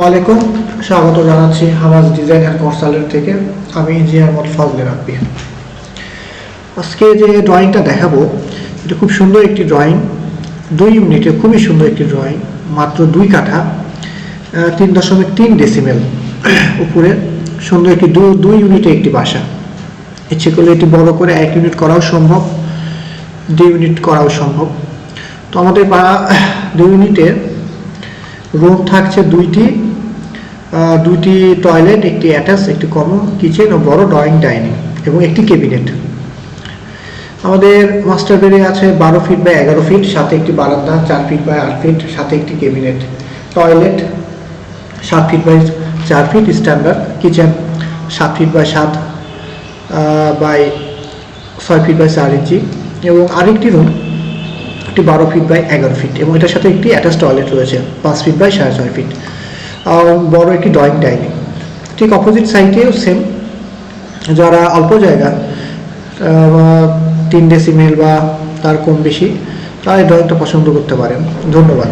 ওয়ালাইকুম, স্বাগত জানাচ্ছি হামাজ ডিজাইন অ্যান্ড কনসাল্টেন্ট থেকে। আমি ইঞ্জিনিয়ার মোহাম্মদ ফজলে রাব্বি। আজকে যে ড্রয়িংটা দেখাবো এটা খুব সুন্দর একটি ড্রয়িং, 2 ইউনিটে খুবই সুন্দর একটি ড্রয়িং, মাত্র 2 কাঠা 3.3 ডেসিমেল উপরে সুন্দর একটি 2 ইউনিটে একটি বাসা। ইচ্ছে করলে এটি বড় করে 1 ইউনিট করাও সম্ভব, 2 ইউনিট করাও সম্ভব। তো আমাদের 2 ইউনিটের রুম থাকছে দুইটি টয়লেট, একটি অ্যাটাচ, একটি কমন কিচেন ও বড় ড্রয়িং ডাইনিং এবং একটি ক্যাবিনেট। আমাদের মাস্টার বেডে আছে 12 ফিট বাই 11 ফিট, সাথে একটি বারান্দা 4 ফিট বাই 8 ফিট, সাথে একটি cabinet. Toilet 7 feet by 4 feet, standard kitchen 7 feet by 7 by 6 feet by 4 inch এবং আরেকটি রুম একটি 12 ফিট বাই 11 ফিট এবং এটার সাথে একটি অ্যাটাচ টয়লেট রয়েছে 5 ফিট বাই 6.5 ফিট, বড় একটি ড্রয়িং ডাইনিং। ঠিক অপোজিট সাইডেও সেম, যারা অল্প জায়গা 3 ডেসিমেল বা তার কম বেশি তারা এই ড্রয়িংটা পছন্দ করতে পারেন। ধন্যবাদ।